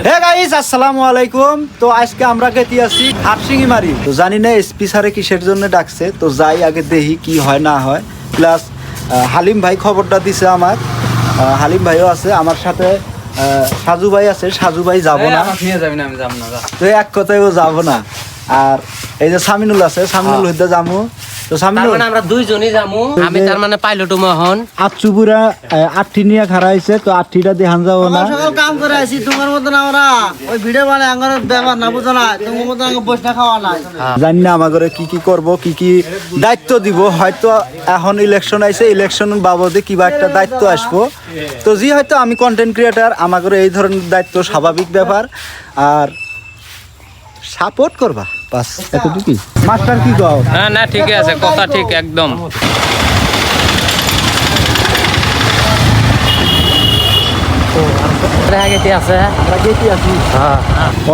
Hey guys আসসালামু আলাইকুম। তো আজকে আমরা গেতে আছি হাটসিংমারি। তো জানি না এসপি স্যারে কিসের জন্য ডাকছে, তো যাই আগে দেখি কি হয় না হয়। প্লাস হালিম ভাই খবরটা দিছে আমার, হালিম ভাইও আছে আমার সাথে, সাজু ভাই আছে। সাজু ভাই যাবো না, তো এক কথায় ও যাবো না। আর এই যে সামিনুল আছে, সামিনুল হইতে যাবো। তো সামিনুল আমরা দুইজনই যামু। আমি তার মানে পাইলট মহন আচ্ছুপুরা আটটি নিয়ে খাড়া হয়েছে, তো আটটিটা দেখান যাবো না। সকাল কাম করে আছি তোমার মতন আমরা ওই ভিডিও বানাই আঙ্গার ব্যাপার না, বুঝো না? তোমার মতন আঙ্গার বসে খাওয়া নাই। জানি না আমাকে কি কি করব, কি কি দায়িত্ব দিব। হয়তো এখন ইলেকশন আইছে, ইলেকশন বাবদে কিবা একটা দায়িত্ব আসবো। তো জি হয়তো আমি কন্টেন্ট ক্রিয়েটার, আমাকে এই ধরনের দায়িত্ব স্বাভাবিক ব্যাপার। আর সাপোর্ট করবা বাস, এতটুকুই। মাস্টার কি গাও? হ্যাঁ না ঠিক আছে, কথা ঠিক একদম।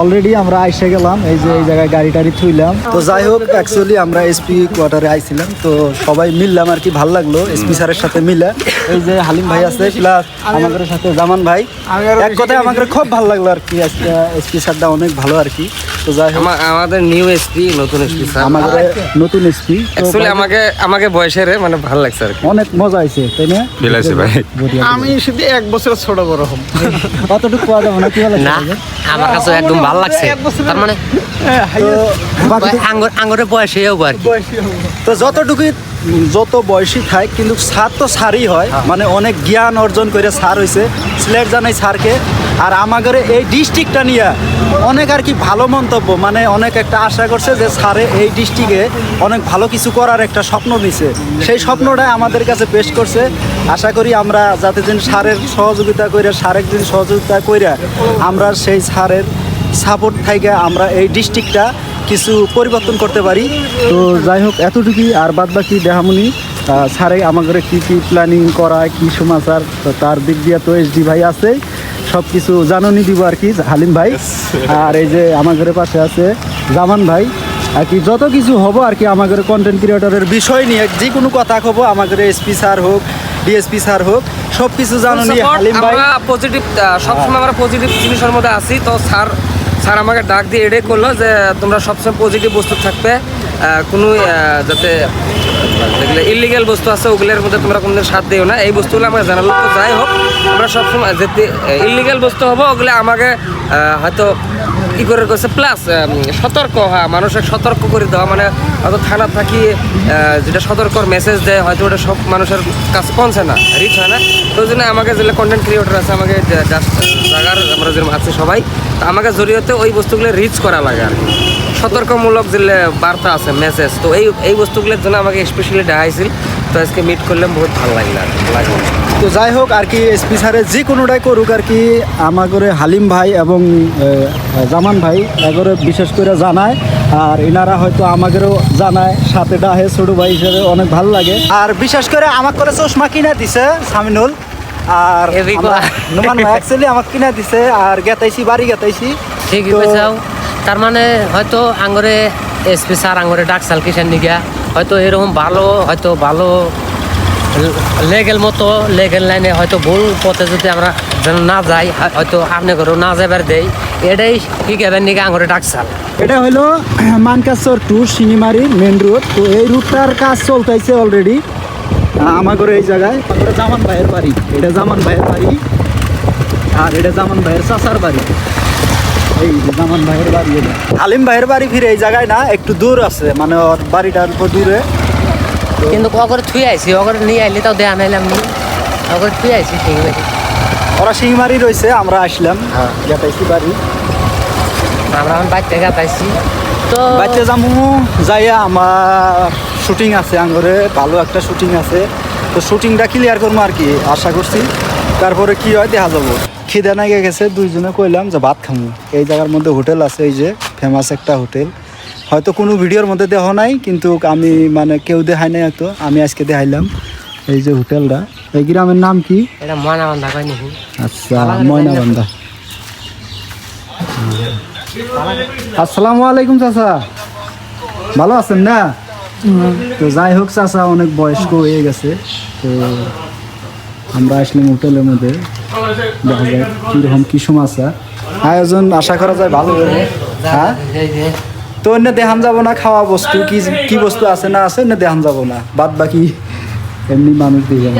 অলরেডি আমরা আইসে গেলাম, এই যে এই জায়গায় গাড়ি টাড়ি থুইলাম। তো যাই হোক, অ্যাকচুয়ালি আমরা এসপি কোয়ার্টারে আইছিলাম, তো সবাই মিললাম আর কি, ভাল লাগলো এসপি স্যারের সাথে মিলে। এই যে হালিম ভাই আছে, প্লাস আমাদের সাথে জামান ভাই। এক কথায় আমাদের খুব ভালো লাগলো আর কি, আজকে এসপি স্যারটা অনেক ভালো আর কি। তো যাই হোক, আমাদের নিউ এসপি, নতুন এসপি স্যার, আমাদের নতুন এসপি। অ্যাকচুয়ালি আমাকে বয়সের মানে ভালো লাগছে আর কি, অনেক মজা আইছে, তাই না? বিলাসী ভাই। আমি শুধু এক বছর ছোট বড় হম, অতটুকু পাওয়া যাবে না, কি ভালো না আমার কাছে একদম ভালো লাগছে। তার মানে আঙ্গুরের বয়সেও আর কি। তো যত বয়সী থাক, কিন্তু স্যার তো স্যারই হয়, মানে অনেক জ্ঞান অর্জন করে স্যার হয়েছে। সিলেট জানাই স্যারকে। আর আমাদের এই ডিস্ট্রিক্টটা নিয়ে অনেক আর কি ভালো মন্তব্য, মানে অনেক একটা আশা করছে যে স্যারে এই ডিস্ট্রিক্টে অনেক ভালো কিছু করার একটা স্বপ্ন নিছে। সেই স্বপ্নটাই আমাদের কাছে পেশ করছে। আশা করি আমরা যাতে দিন স্যারের সহযোগিতা করে, স্যারের দিন সহযোগিতা করে আমরা সেই স্যারের সাপোর্ট থেকে আমরা এই ডিস্ট্রিক্টটা কিছু পরিবর্তন করতে পারি। তো যাই হোক, এতটুকুই। আর বাদ বাকি দেখামুনি স্যারে আমাদের কি কি প্ল্যানিং করায়, কি সমাচার, তো তার দিক দিয়ে তো এসডি ভাই আছে, সব কিছু জানানি দিব আর কি, হালিম ভাই। আর এই যে আমাদের পাশে আছে জামান ভাই। আর কি যত কিছু হবো আর কি আমাদের কন্টেন্ট ক্রিয়েটরের বিষয় নিয়ে, যে কোনো কথা হবো, আমাদের এসপি স্যার হোক, ডিএসপি স্যার হোক, সব কিছু জানানি হালিম ভাই। আমরা পজিটিভ, সবসময় আমরা পজিটিভ জিনিসের মধ্যে আছি। তো স্যার আমাকে ডাক দিয়ে এটাই করলো যে তোমরা সবসময় পজিটিভ বস্তু থাকবে, কোনো যাতে যেগুলো ইলিগাল বস্তু আছে ওগুলোর মধ্যে তোমরা কোনোদিন সাথ দিও না, এই বস্তুগুলো আমাকে জানালো। তো যাই হোক, আমরা সবসময় যেতে ইলিগাল বস্তু হবো ওগুলো আমাকে হয়তো ই করে করছে। প্লাস সতর্ক হওয়া, মানুষের সতর্ক করে দেওয়া, মানে হয়তো থানা থাকি যেটা সতর্কর মেসেজ দেয়, হয়তো ওটা সব মানুষের কাছে পৌঁছে না, রিচ হয় না। তো ওই জন্য আমাকে যেগুলো কন্টেন্ট ক্রিয়েটর আছে, আমাকে জায়গার আমরা যেরকম আছে সবাই, তো আমাকে জড়িয়েতে ওই বস্তুগুলো রিচ করা লাগে আর কি, সতর্কমূলক যে বার্তা আছে, মেসেজ। তো এই বস্তুগুলোর জন্য আমাকে স্পেশালি দেখাইছিল। তো আজকে মিট করলাম, বহুত ভালো লাগলো আর কি। তো যাই হোক আর কি, এসপি স্যারের যে কোনোটাই করুক আর কি, আমাদের হালিম ভাই এবং জামান ভাই এগরে বিশেষ করে জানায়। আর এনারা হয়তো আমাদেরও জানায়, সাথে ডাহে ছোটো ভাই হিসেবে অনেক ভালো লাগে। আর বিশেষ করে আমার করে চশমা কিনা দিছে সামিনুল, আর নোমান ভাই অ্যাকচুয়ালি আমাকে কিনা দিছে। আর গেতাইছি, বাড়ি গেতাইছি। ঠিকই কইছাও। তার মানে হয়তো আঙ্গরে এসপি স্যার আঙ্গরে ডাকসাল কিসের নিগা, হয়তো এরকম ভালো লেগেল মতো লেগেল লাইনে হয়তো ভুল পথে যদি আমরা যেন না যাই, হয়তো আপনি ঘরেও না যাবার দেই, এটাই কি কেবেন নিগা আঙ্গরে ডাকসাল। এটা হলো মানকাচর টু শিঙিমারি মেন রোড। তো এই রুটটার কাজ চলতেছে অলরেডি আমাদের এই জায়গায়। জামান ভাইয়ের বাড়ি, এটা জামান ভাইয়ের বাড়ি, আর এটা জামান ভাইয়ের চাচার বাড়ি। এই জামান ভাইয়ের বাড়ি, এটা হালিম ভাইয়ের বাড়ি। ফিরে এই জায়গায় না, একটু দূর আছে, মানে ওর বাড়িটার উপর দূরে। কিন্তু অগরে থুই আইছি, অগরে নিয়ে আইলে তাও দেয়া নাইলাম নি, অগরে থুই আইছি। ঠিক আছে, ওরা শিঙিমারি রয়েছে, আমরা আসলাম, গেতাইছি বাড়ি। আমরা এখন বাইর থেকে পাইছি। তো বাইতে যাবো, যাইয়া আমার শুটিং আছে আঙ্গরে, ভালো একটা শুটিং আছে। তো শুটিংটা ক্লিয়ার করবো আর কি, আশা করছি। তারপরে কি হয় দেখা যাবো। খিদে নাগে গেছে, দুইজনে কইলাম যে ভাত খামু। এই জায়গার মধ্যে হোটেল আছে, এই যে ফেমাস একটা হোটেল, হয়তো কোনো ভিডিওর মধ্যে দেখা নাই, কিন্তু আমি মানে কেউ দেখাই নাই, হয়তো আমি আজকে দেখাইলাম। এই যে হোটেলটা, এই গ্রামের নাম কি? এটা ময়নাবান্ধা কয় নাকি? আচ্ছা, ময়নাবান্ধা। আসসালামু আলাইকুম চাচা, ভালো আছেন না? তো যাই হোক চাচা অনেক বয়স্ক হয়ে গেছে, তো আমরা আসলাম হোটেলের মধ্যে, দেখা যাক কীরকম কী সমাচার। আয়োজন আশা করা যায় ভালো হবে। হ্যাঁ তো অন্য দেখান যাব না খাওয়া বস্তু কি কি বস্তু আছে না আছে অন্য দেখান যাব না, বাদ বাকি এমনি মানুষ দিয়ে যাবো।